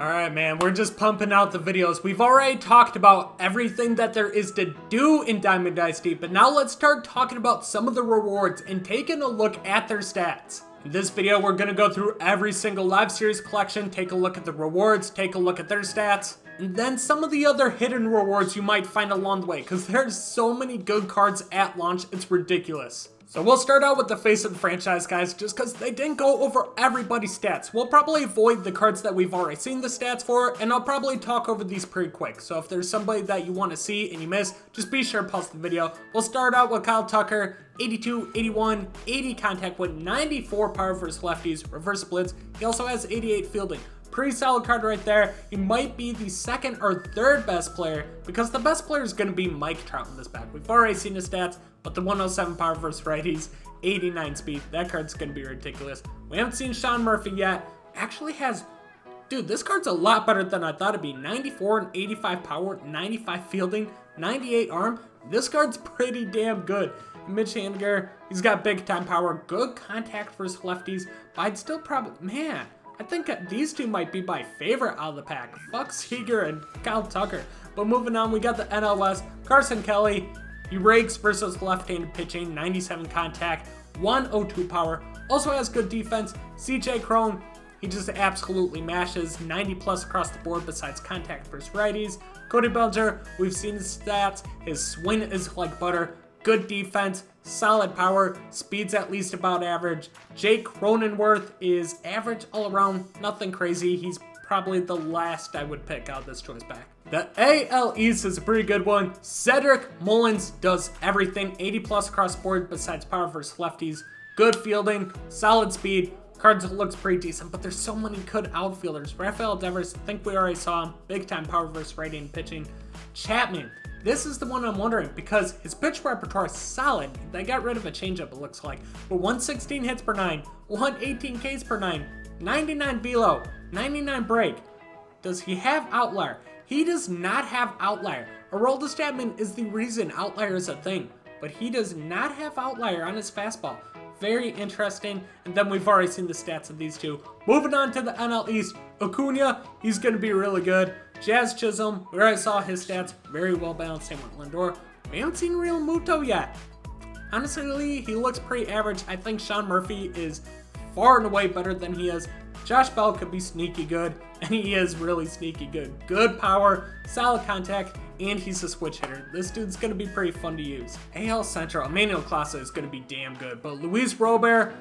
Alright, man, we're just pumping out the videos. We've already talked about everything that there is to do in Diamond Dynasty, but now let's start talking about some of the rewards and taking a look at their stats. In this video, we're going to go through every single live series collection, take a look at the rewards, take a look at their stats, and then some of the other hidden rewards you might find along the way, because there's so many good cards at launch, it's ridiculous. So we'll start out with the face of the franchise, guys, just because they didn't go over everybody's stats. We'll probably avoid the cards that we've already seen the stats for, and I'll probably talk over these pretty quick. So if there's somebody that you want to see and you miss, just be sure to pause the video. We'll start out with Kyle Tucker, 82, 81, 80 contact with 94 power versus lefties, reverse blitz. He also has 88 fielding. Pretty solid card right there. He might be the second or third best player because the best player is going to be Mike Trout in this pack. We've already seen his stats, but the 107 power versus righties, 89 speed, that card's going to be ridiculous. We haven't seen Sean Murphy yet. Actually has, dude, this card's a lot better than I thought it'd be. 94 and 85 power, 95 fielding, 98 arm. This card's pretty damn good. Mitch Haniger, he's got big time power, good contact versus lefties, but I'd still probably, man, I think these two might be my favorite out of the pack. Fuck Seager and Kyle Tucker. But moving on, we got the NL West. Carson Kelly, he rakes versus left-handed pitching, 97 contact, 102 power. Also has good defense. CJ Cron, he just absolutely mashes, 90 plus across the board besides contact versus righties. Cody Bellinger, we've seen his stats. His swing is like butter. Good defense, solid power, speed's at least about average. Jake Cronenworth is average all around, nothing crazy. He's probably the last I would pick out of this choice pack. The AL East is a pretty good one. Cedric Mullins does everything, 80 plus across the board besides power versus lefties. Good fielding, solid speed. Cards looks pretty decent, but there's so many good outfielders. Rafael Devers, I think we already saw him. Big time power versus right-handed pitching. Chapman. This is the one I'm wondering because his pitch repertoire is solid. They got rid of a changeup, it looks like. But 116 hits per 9, 118 Ks per 9, 99 velo, 99 break. Does he have outlier? He does not have outlier. Aroldis Chapman is the reason outlier is a thing, but he does not have outlier on his fastball. Very interesting. And then we've already seen the stats of these two. Moving on to the NL East, Acuna, he's going to be really good. Jazz Chisholm, we already saw his stats, very well balanced. Same with Lindor. We haven't seen Real Muto yet. Honestly, he looks pretty average. I think Sean Murphy is far and away better than he is. Josh Bell could be sneaky good, and he is really sneaky good. Good power, solid contact, and he's a switch hitter. This dude's going to be pretty fun to use. AL Central, Emmanuel Clase is going to be damn good, but Luis Robert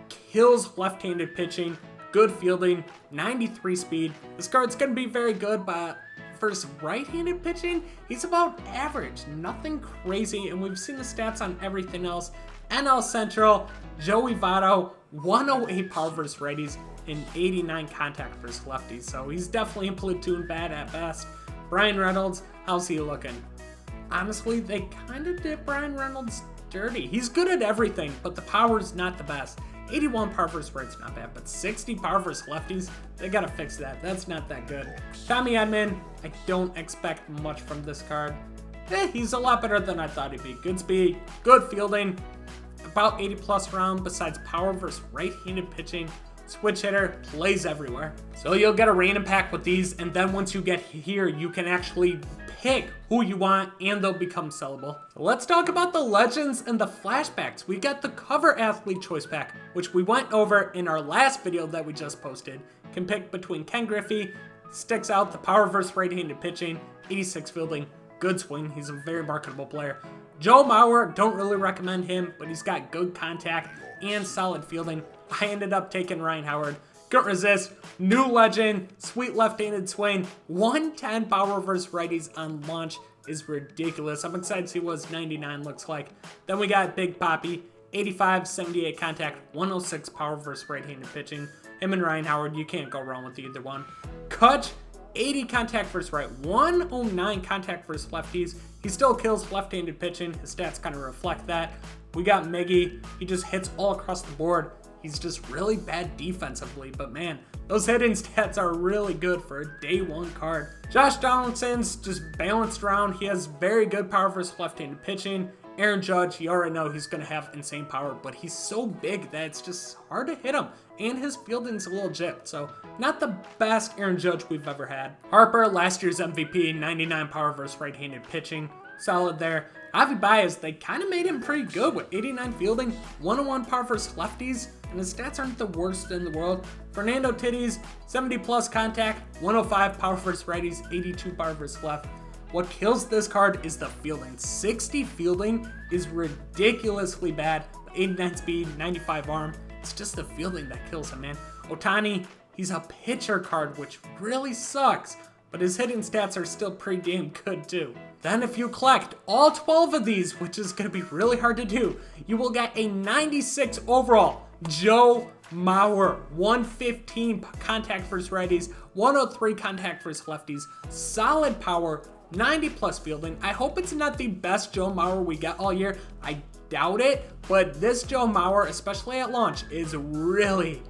kills left-handed pitching. Good fielding, 93 speed. This card's going to be very good, but for his right-handed pitching, he's about average. Nothing crazy, and we've seen the stats on everything else. NL Central, Joey Votto, 108 power versus righties, and 89 contact versus lefties. So he's definitely a platoon bat at best. Brian Reynolds, how's he looking? Honestly, they kind of did Brian Reynolds dirty. He's good at everything, but the power's not the best. 81 power versus rights, not bad, but 60 power versus lefties, they gotta fix that. That's not that good. Tommy Edman, I don't expect much from this card. He's a lot better than I thought he'd be. Good speed, good fielding, about 80 plus round besides power versus right-handed pitching. Switch hitter, plays everywhere. So you'll get a random pack with these, and then once you get here, you can actually pick who you want, and they'll become sellable. So let's talk about the legends and the flashbacks. We got the cover athlete choice pack, which we went over in our last video that we just posted. Can pick between Ken Griffey, sticks out the power versus right-handed pitching, 86 fielding, good swing. He's a very marketable player. Joe Mauer, don't really recommend him, but he's got good contact and solid fielding. I ended up taking Ryan Howard. Couldn't resist. New legend, sweet left-handed swing, 110 power versus righties on launch is ridiculous. I'm excited to see what his 99 looks like. Then we got Big Papi, 85, 78 contact, 106 power versus right-handed pitching. Him and Ryan Howard, you can't go wrong with either one. Kutch, 80 contact versus right, 109 contact versus lefties. He still kills left-handed pitching. His stats kind of reflect that. We got Miggy. He just hits all across the board. He's just really bad defensively, but man, those hitting stats are really good for a day one card. Josh Donaldson's just balanced around. He has very good power versus left-handed pitching. Aaron Judge, you already know he's going to have insane power, but he's so big that it's just hard to hit him. and his fielding's a little gypped, so not the best Aaron Judge we've ever had. Harper, last year's MVP, 99 power versus right-handed pitching, solid there. Avi Baez, they kind of made him pretty good with 89 fielding, 101 power versus lefties, and his stats aren't the worst in the world. Fernando Tatis, 70 plus contact, 105 power versus righties, 82 power versus left. What kills this card is the fielding. 60 fielding is ridiculously bad. 89 speed, 95 arm. It's just the fielding that kills him, man. Ohtani, he's a pitcher card, which really sucks, but his hitting stats are still pretty damn good too. Then if you collect all 12 of these, which is going to be really hard to do, you will get a 96 overall Joe Mauer, 115 contact versus righties, 103 contact versus lefties, solid power, 90 plus fielding. I hope it's not the best Joe Mauer we get all year. I doubt it, but this Joe Mauer, especially at launch, is really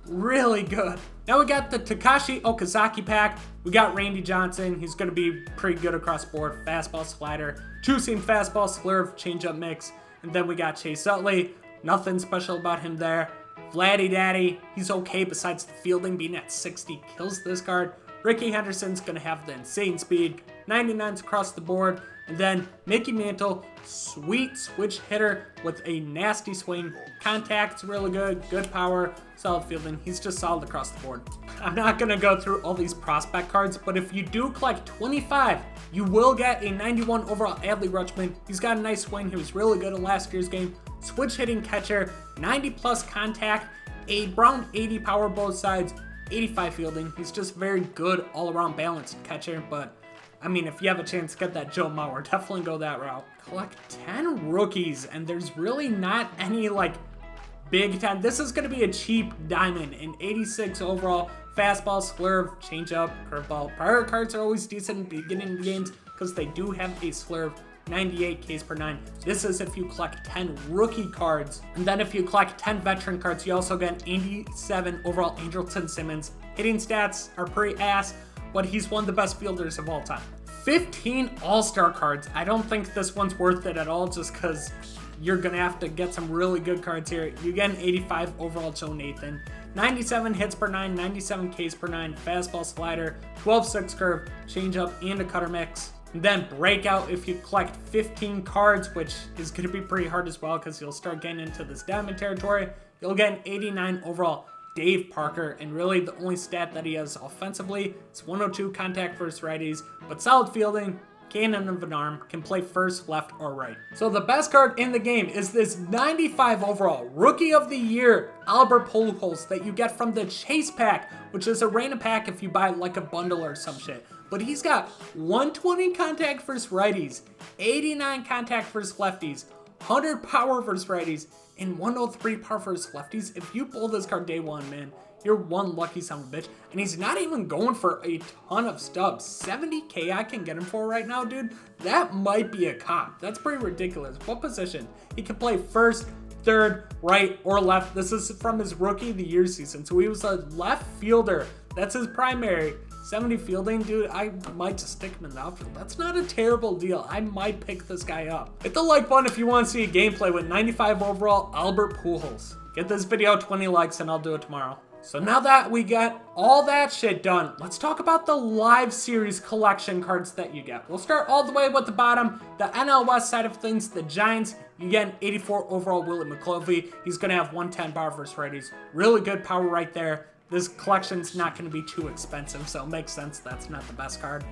good. Now we got the Takashi Okazaki pack. We got Randy Johnson. He's going to be pretty good across the board. Fastball, slider, two-seam fastball, slurve, changeup mix. And then we got Chase Utley. Nothing special about him there. Vladdy Daddy, he's okay besides the fielding being at 60 kills this card. Ricky Henderson's going to have the insane speed, 99s across the board. And then Mickey Mantle, sweet switch hitter with a nasty swing. Contact's really good, good power, solid fielding. He's just solid across the board. I'm not going to go through all these prospect cards, but if you do collect 25, you will get a 91 overall Adley Rutschman. He's got a nice swing. He was really good in last year's game. Switch hitting catcher, 90 plus contact, around 80 power both sides, 85 fielding. He's just very good all around balanced catcher, but I mean, if you have a chance to get that Joe Mauer, definitely go that route. Collect 10 rookies, and there's really not any, like, big 10. This is going to be a cheap diamond. An 86 overall, fastball, slurve, changeup, curveball. Prior cards are always decent in the beginning of the games because they do have a slurve, 98 Ks per 9. This is if you collect 10 rookie cards. And then if you collect 10 veteran cards, you also get an 87 overall Angelton Simmons. Hitting stats are pretty ass, but he's one of the best fielders of all time. 15 All-Star cards. I don't think this one's worth it at all just because you're going to have to get some really good cards here. You get an 85 overall Joe Nathan, 97 hits per 9, 97 Ks per 9, fastball, slider, 12-6 curve, changeup, and a cutter mix. And then breakout if you collect 15 cards, which is going to be pretty hard as well because you'll start getting into this diamond territory. You'll get an 89 overall Dave Parker, and really the only stat that he has offensively is 102 contact versus righties, but solid fielding, cannon of an arm, can play first, left, or right. So the best card in the game is this 95 overall Rookie of the Year Albert Pujols that you get from the Chase pack, which is a random pack if you buy like a bundle or some shit. But he's got 120 contact versus righties, 89 contact versus lefties, 100 power versus righties, and 103 power versus lefties. If you pull this card day one, man, you're one lucky son of a bitch. And he's not even going for a ton of stubs. 70K I can get him for right now, dude. That might be a cop. That's pretty ridiculous. What position? He can play first, third, right, or left. This is from his Rookie of the Year season. So he was a left fielder. That's his primary. 70 fielding, dude, I might just stick him in the outfield. That's not a terrible deal. I might pick this guy up. Hit the like button if you want to see a gameplay with 95 overall Albert Pujols. Get this video 20 likes and I'll do it tomorrow. So now that we got all that shit done, let's talk about the live series collection cards that you get. We'll start all the way with the bottom, the NL West side of things, the Giants. You get an 84 overall Willie McClovey. He's going to have 110 power versus righties. Really good power right there. This collection's not going to be too expensive, so it makes sense that's not the best card.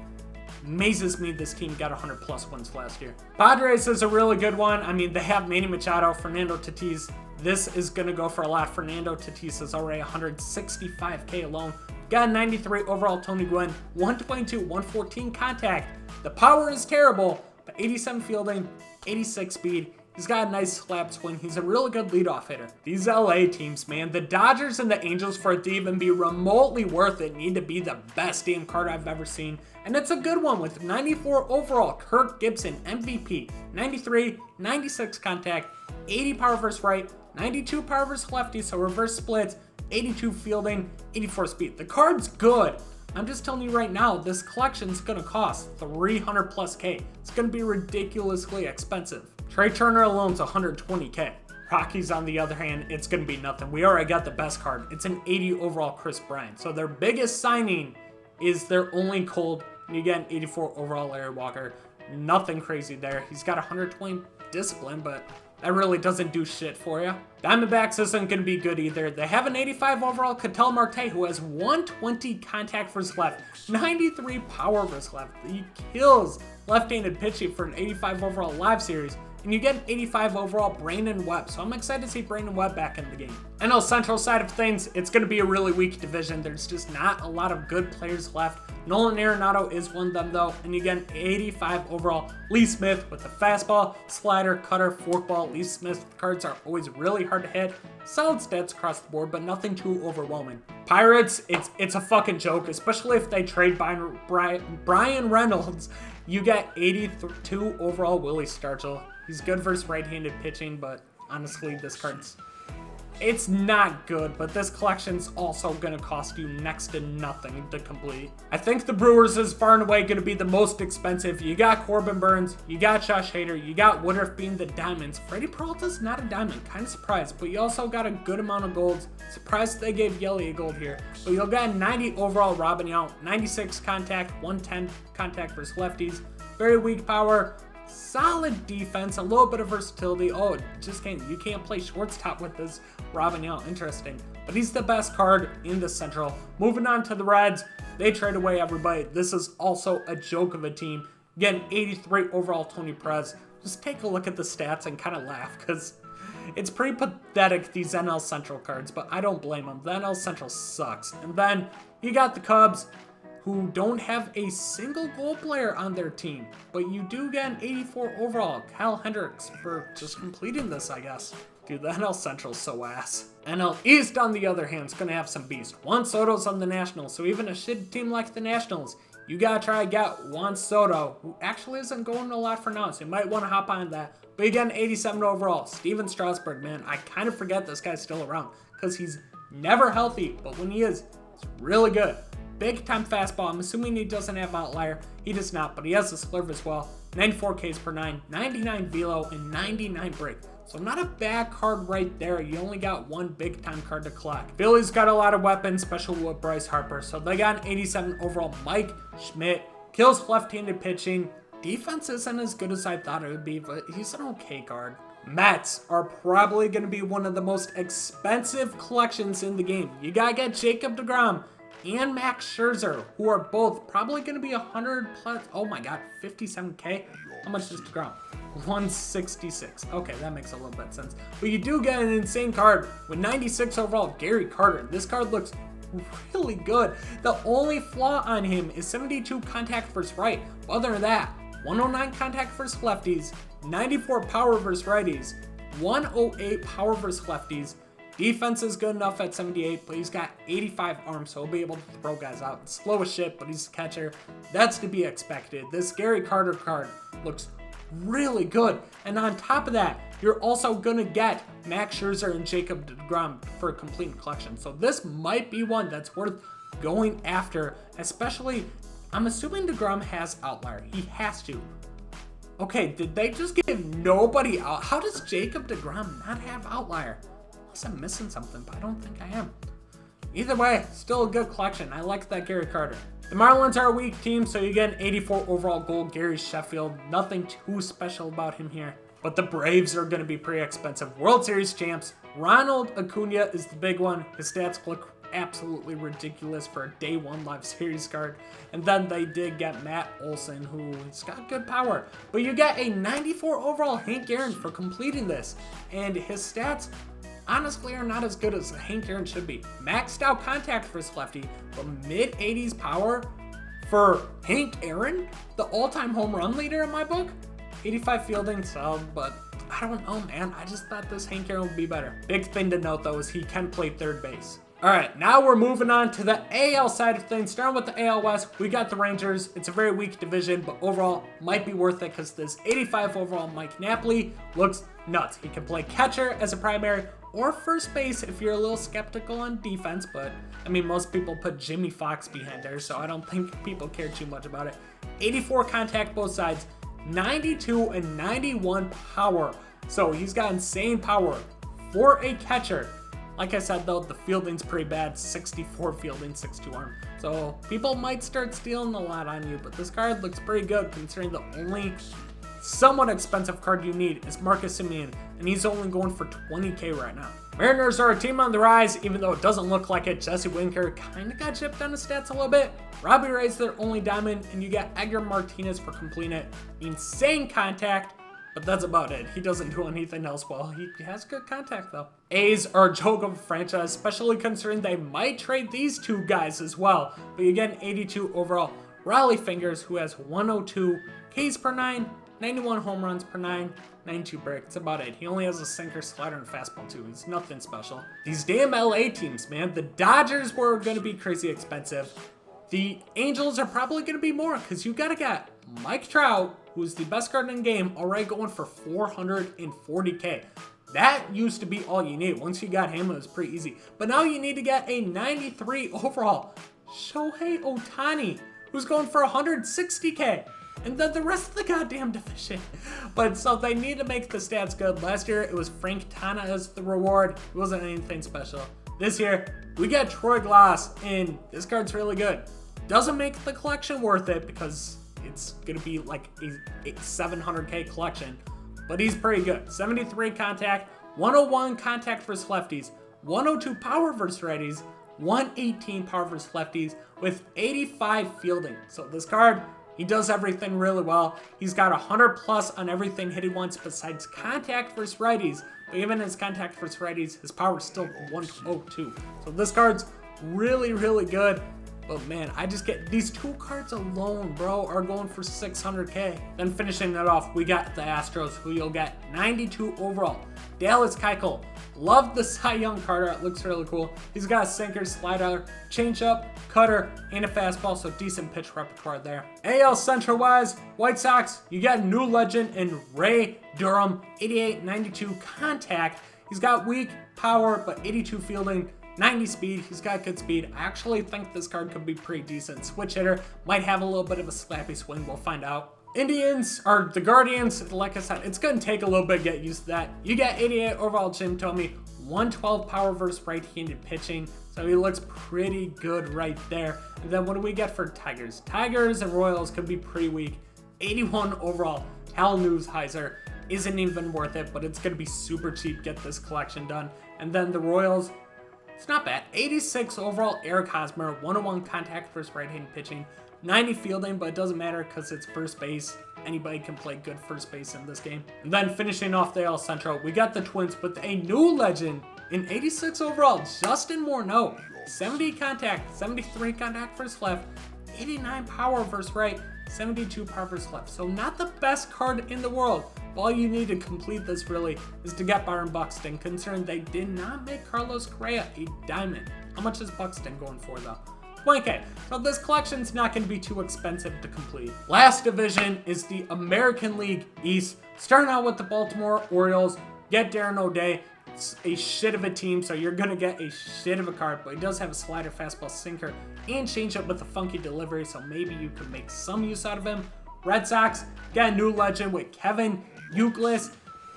Amazes me this team got 100 plus wins last year. Padres is a really good one. I mean, they have Manny Machado, Fernando Tatis. This is going to go for a lot. Fernando Tatis is already 165K alone. Got a 93 overall Tony Gwynn, 122, 114 contact. The power is terrible, but 87 fielding, 86 speed. He's got a nice slap swing. He's a really good leadoff hitter. These LA teams, man, the Dodgers and the Angels, for it to even be remotely worth it, need to be the best damn card I've ever seen. And it's a good one with 94 overall Kirk Gibson, MVP, 93, 96 contact, 80 power versus right, 92 power versus lefty, so reverse splits, 82 fielding, 84 speed. The card's good. I'm just telling you right now, this collection's gonna cost 300 plus K. It's gonna be ridiculously expensive. Trey Turner alone's 120K. Rockies, on the other hand, it's going to be nothing. We already got the best card. It's an 80 overall Chris Bryant. So their biggest signing is their only cold. And you get an 84 overall Larry Walker. Nothing crazy there. He's got 120 discipline, but that really doesn't do shit for you. Diamondbacks isn't going to be good either. They have an 85 overall Ketel Marte, who has 120 contact versus left, 93 power versus left. He kills left-handed pitching for an 85 overall live series. And you get an 85 overall Brandon Webb. So I'm excited to see Brandon Webb back in the game. NL Central side of things, it's going to be a really weak division. There's just not a lot of good players left. Nolan Arenado is one of them though. And you get an 85 overall Lee Smith with the fastball, slider, cutter, forkball. Lee Smith cards are always really hard to hit. Solid stats across the board, but nothing too overwhelming. Pirates, it's a fucking joke, especially if they trade Brian Reynolds. You get 82 overall Willie Stargell. He's good versus right-handed pitching, but honestly, this card's... It's not good, but this collection's also going to cost you next to nothing to complete. I think the Brewers is far and away going to be the most expensive. You got Corbin Burns, you got Josh Hader, you got Woodruff being the diamonds. Freddie Peralta's not a diamond, kind of surprised, but you also got a good amount of golds. Surprised they gave Yelly a gold here. But you'll get 90 overall Robin Yount, 96 contact, 110 contact versus lefties. Very weak power. Solid defense, a little bit of versatility. Oh, you can't play shortstop with this Robin Yount. Interesting. But he's the best card in the Central. Moving on to the Reds, they trade away everybody. This is also a joke of a team. Again, 83 overall Tony Perez. Just take a look at the stats and kind of laugh because it's pretty pathetic, these NL Central cards, but I don't blame them. The NL Central sucks. And then you got the Cubs, who don't have a single goal player on their team, but you do get an 84 overall Kyle Hendricks for just completing this, I guess. Dude, the NL Central's so ass. NL East, on the other hand, is going to have some beast. Juan Soto's on the Nationals, so even a shit team like the Nationals, you got to try to get Juan Soto, who actually isn't going a lot for now, so you might want to hop on that. But you get an 87 overall. Steven Strasburg, man, I kind of forget this guy's still around because he's never healthy, but when he is, it's really good. Big time fastball. I'm assuming he doesn't have outlier. He does not, but he has a slurve as well. 94 Ks per 9, 99 velo, and 99 break. So not a bad card right there. You only got one big time card to collect. Philly's got a lot of weapons, especially with Bryce Harper. So they got an 87 overall Mike Schmidt. Kills left-handed pitching. Defense isn't as good as I thought it would be, but he's an okay card. Mets are probably going to be one of the most expensive collections in the game. You got to get Jacob deGrom and Max Scherzer, who are both probably going to be 100 plus. Oh my god, 57K. How much is deGrom? 166. Okay, that makes a little bit of sense. But you do get an insane card with 96 overall Gary Carter. This card looks really good. The only flaw on him is 72 contact versus right. Other than that, 109 contact versus lefties, 94 power versus righties, 108 power versus lefties. Defense is good enough at 78, but he's got 85 arms, so he'll be able to throw guys out. Slow as shit, but he's a catcher. That's to be expected. This Gary Carter card looks really good. And on top of that, you're also going to get Max Scherzer and Jacob deGrom for a complete collection. So this might be one that's worth going after, especially, I'm assuming deGrom has outlier. He has to. Okay, did they just give nobody out? How does Jacob deGrom not have outlier? I'm missing something, but I don't think I am. Either way, still a good collection. I like that Gary Carter. The Marlins are a weak team, so you get an 84 overall gold Gary Sheffield. Nothing too special about him here. But the Braves are going to be pretty expensive. World Series champs. Ronald Acuna is the big one. His stats look absolutely ridiculous for a day one live series card. And then they did get Matt Olson, who's got good power. But you get a 94 overall Hank Aaron for completing this. And his stats honestly are not as good as Hank Aaron should be. Maxed out contact for lefty, but mid-80s power for Hank Aaron, the all-time home run leader in my book. 85 fielding, but I don't know, man. I just thought this Hank Aaron would be better. Big thing to note, though, is he can play third base. All right, now we're moving on to the AL side of things. Starting with the AL West, we got the Rangers. It's a very weak division, but overall might be worth it because this 85 overall Mike Napoli looks nuts. He can play catcher as a primary or first base if you're a little skeptical on defense, but I mean, most people put Jimmy Fox behind there, so I don't think people care too much about it. 84 contact both sides, 92 and 91 power. So he's got insane power. for a catcher. Like I said though, the fielding's pretty bad, 64 fielding, 62 arm. So people might start stealing a lot on you, but this card looks pretty good considering the only somewhat expensive card you need is Marcus Semien, and he's only going for 20k right now. Mariners are a team on the rise, even though it doesn't look like it. Jesse Winker kind of got chipped on his stats a little bit. Robbie Ray's their only diamond, and you got Edgar Martinez for completing it. Insane contact, but that's about it. He doesn't do anything else well. He has good contact though. A's are a joke of a franchise, especially considering they might trade these two guys as well. But you get an 82 overall Raleigh Fingers, who has 102 Ks per 9, 91 home runs per 9, 92 break. That's about it. He only has a sinker, slider, and fastball too. He's nothing special. These damn LA teams, man. The Dodgers were going to be crazy expensive. The Angels are probably going to be more because you got to get Mike Trout, who's the best card in the game, already going for 440k. That used to be all you need. Once you got him, it was pretty easy. But now you need to get a 93 overall Shohei Ohtani, who's going for 160k. And then the rest of the goddamn division. But so they need to make the stats good. Last year, it was Frank Tana as the reward. It wasn't anything special. This year, we got Troy Glass, and this card's really good. Doesn't make the collection worth it because it's going to be like a 700k collection. But he's pretty good. 73 contact, 101 contact versus lefties, 102 power versus righties, 118 power versus lefties with 85 fielding. So this card, he does everything really well. He's got 100 plus on everything hitting once besides contact versus righties. But even his contact versus righties, his power is still 102. So this card's really, really good. But man, I just get these two cards alone, bro, are going for 600k. Then finishing it off, we got the Astros, who you'll get 92 overall. Dallas Keuchel. Love the Cy Young card art. It looks really cool. He's got a sinker, slider, changeup, cutter, and a fastball, so decent pitch repertoire there. AL Central wise, White Sox, you got a new legend in Ray Durham, 88, 92 contact. He's got weak power, but 82 fielding, 90 speed. He's got good speed. I actually think this card could be pretty decent. Switch hitter, might have a little bit of a slappy swing. We'll find out. Indians are the Guardians. Like I said, it's going to take a little bit to get used to that. You got 88 overall Jim Thome, 112 power versus right-handed pitching. So he looks pretty good right there. And then what do we get for Tigers? Tigers and Royals could be pretty weak. 81 overall Hal Newsheiser isn't even worth it, but it's going to be super cheap. Get this collection done. And then the Royals, it's not bad. 86 overall Eric Hosmer, 101 contact versus right-handed pitching, 90 fielding, but it doesn't matter because it's first base. Anybody can play good first base in this game. And then finishing off the AL Central, we got the Twins with a new legend in 86 overall, Justin Morneau. 70 contact, 73 contact versus left, 89 power versus right, 72 power versus left. So not the best card in the world. All you need to complete this really is to get Byron Buxton, considering they did not make Carlos Correa a diamond. How much is Buxton going for though? 20k. So this collection's not going to be too expensive to complete. Last division is the American League East. Starting out with the Baltimore Orioles. Get Darren O'Day. It's a shit of a team, so you're going to get a shit of a card, but he does have a slider, fastball, sinker, and changeup with a funky delivery, so maybe you can make some use out of him. Red Sox, got a new legend with Kevin Youkilis.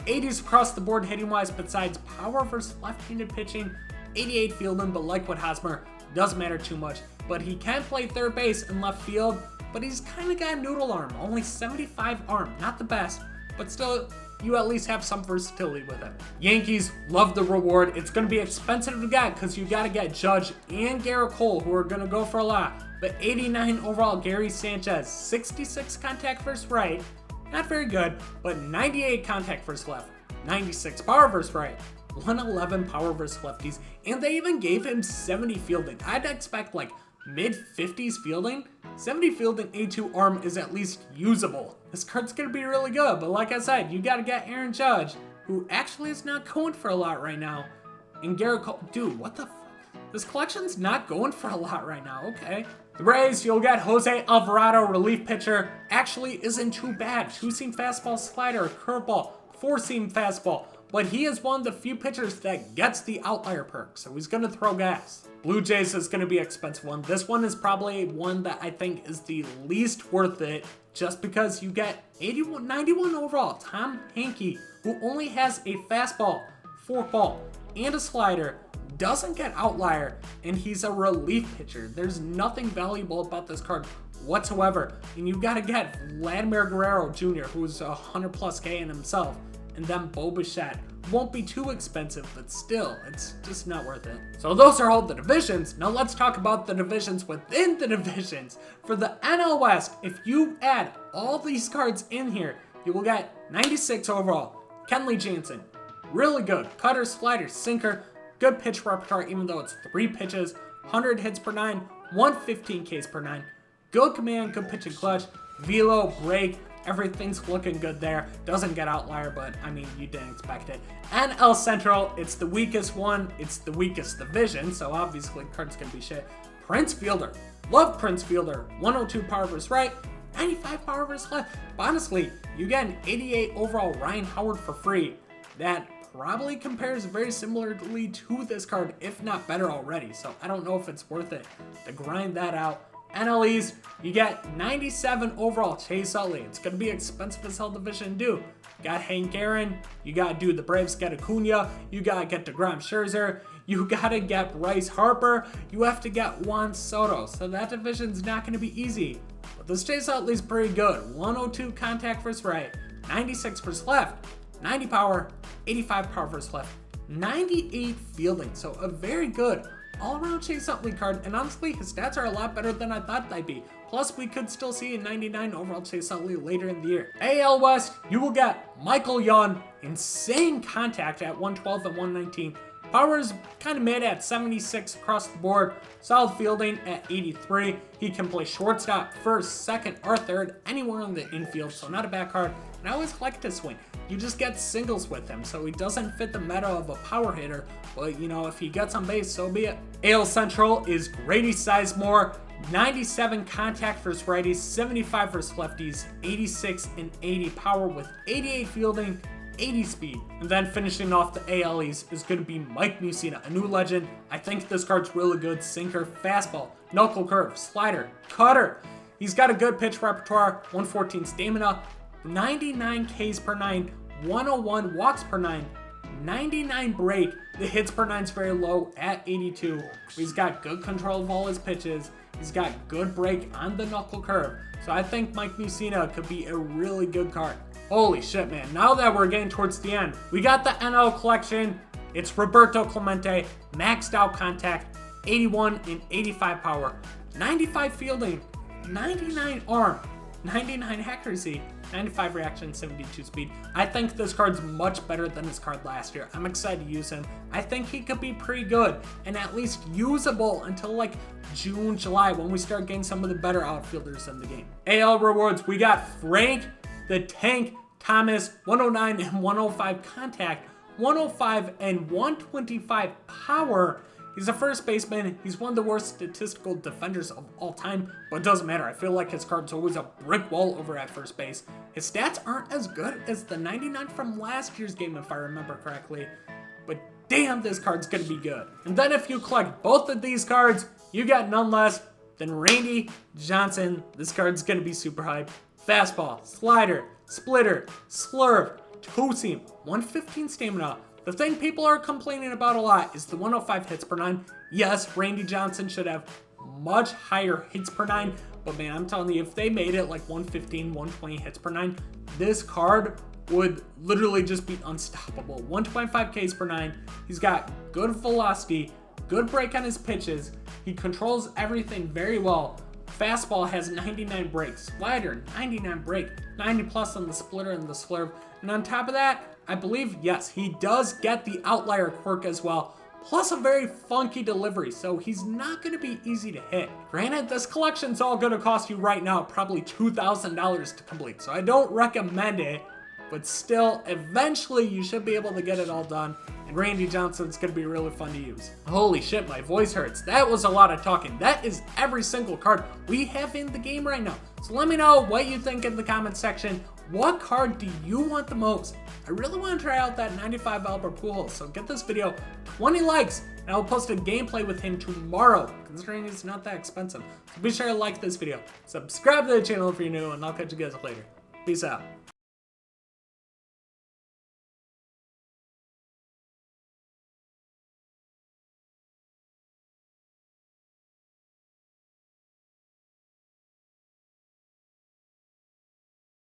80s across the board hitting wise besides power versus left-handed pitching. 88 fielding, but like what Hosmer, doesn't matter too much. But he can play third base and left field, but he's kind of got a noodle arm. Only 75 arm, not the best, but still, you at least have some versatility with it. Yankees love the reward. It's going to be expensive to get because you got to get Judge and Garrett Cole, who are going to go for a lot. But 89 overall Gary Sanchez, 66 contact versus right, not very good, but 98 contact versus left, 96 power versus right, 111 power versus lefties, and they even gave him 70 fielding. I'd expect like mid-50s fielding. 70 fielding, 82 arm is at least usable. This card's gonna be really good, but like I said, you gotta get Aaron Judge, who actually is not going for a lot right now. And Garrett Cole, dude, what the this collection's not going for a lot right now, okay. The Rays, you'll get Jose Alvarado, relief pitcher, actually isn't too bad. 2-seam fastball, slider, curveball, 4-seam fastball. But he is one of the few pitchers that gets the outlier perk, so he's going to throw gas. Blue Jays is going to be an expensive one. This one is probably one that I think is the least worth it, just because you get 91 overall Tom Hankey, who only has a fastball, forkball, and a slider, doesn't get outlier, and he's a relief pitcher. There's nothing valuable about this card whatsoever, and you gotta get Vladimir Guerrero Jr., who's 100 plus K in himself, and then Bo Bichette. Won't be too expensive, but still, it's just not worth it. So those are all the divisions. Now let's talk about the divisions within the divisions. For the NL West, if you add all these cards in here, you will get 96 overall. Kenley Jansen, really good. Cutter, slider, sinker, good pitch repertoire even though it's 3 pitches, 100 hits per 9, 115 Ks per 9. Good command, good pitching clutch, velo, break, everything's looking good there. Doesn't get outlier, but I mean, you didn't expect it. NL Central, it's the weakest one. It's the weakest division, so obviously card's gonna be shit. Prince Fielder, love Prince Fielder. 102 power versus right, 95 power versus left. But honestly, you get an 88 overall Ryan Howard for free. That probably compares very similarly to this card, if not better already. So I don't know if it's worth it to grind that out. NL East, you get 97 overall Chase Utley. It's going to be expensive as hell division to do. You got Hank Aaron, you got to do the Braves, get Acuna, you got to get DeGrom Scherzer, you got to get Bryce Harper, you have to get Juan Soto. So that division's not going to be easy. But this Chase Utley's pretty good. 102 contact versus right, 96 versus left, 90 power, 85 power versus left, 98 fielding. So a very good all-around Chase Utley card, and honestly, his stats are a lot better than I thought they'd be. Plus, we could still see a 99 overall Chase Utley later in the year. AL West, you will get Michael Young, insane contact at 112 and 119. Power is kind of mid at 76 across the board. Solid fielding at 83. He can play shortstop, first, second, or third, anywhere in the infield, so not a bad card. And I always like to swing. You just get singles with him, so he doesn't fit the meta of a power hitter. But, you know, if he gets on base, so be it. AL Central is Grady Sizemore. 97 contact versus righties, 75 versus lefties, 86 and 80 power with 88 fielding, 80 speed. And then finishing off the AL East is going to be Mike Mussina, a new legend. I think this card's really good. Sinker, fastball, knuckle curve, slider, cutter. He's got a good pitch repertoire, 114 stamina, 99 Ks per 9, 101 walks per 9, 99 break. The hits per 9 is very low at 82. He's got good control of all his pitches. He's got good break on the knuckle curve. So I think Mike Mussina could be a really good card. Holy shit, man. Now that we're getting towards the end, we got the NL collection. It's Roberto Clemente, maxed out contact, 81 and 85 power, 95 fielding, 99 arm, 99 accuracy, 95 reaction, 72 speed. I think this card's much better than his card last year. I'm excited to use him. I think he could be pretty good and at least usable until like June, July, when we start getting some of the better outfielders in the game. AL rewards, we got Frank the Tank Thomas, 109 and 105 contact, 105 and 125 power. He's a first baseman. He's one of the worst statistical defenders of all time, but it doesn't matter. I feel like his card's always a brick wall over at first base. His stats aren't as good as the 99 from last year's game, if I remember correctly, but damn, this card's gonna be good. And then if you collect both of these cards, you got none less than Randy Johnson. This card's gonna be super hype. Fastball, slider, splitter, slurve, two-seam, 115 stamina. The thing people are complaining about a lot is the 105 hits per 9. Yes, Randy Johnson should have much higher hits per 9, but man, I'm telling you, if they made it like 115, 120 hits per 9, this card would literally just be unstoppable. 125 Ks per 9. He's got good velocity, good break on his pitches. He controls everything very well. Fastball has 99 breaks, slider 99 break, 90 plus on the splitter and the slurve. And on top of that, I believe, yes, he does get the outlier quirk as well, plus a very funky delivery, so he's not going to be easy to hit. Granted, this collection's all going to cost you right now probably $2,000 to complete, so I don't recommend it, but still, eventually you should be able to get it all done, and Randy Johnson's going to be really fun to use. Holy shit, my voice hurts. That was a lot of talking. That is every single card we have in the game right now. So let me know what you think in the comments section. What card do you want the most? I really want to try out that 95 Albert Pujols, so get this video 20 likes, and I'll post a gameplay with him tomorrow, considering he's not that expensive. So be sure to like this video, subscribe to the channel if you're new, and I'll catch you guys later. Peace out.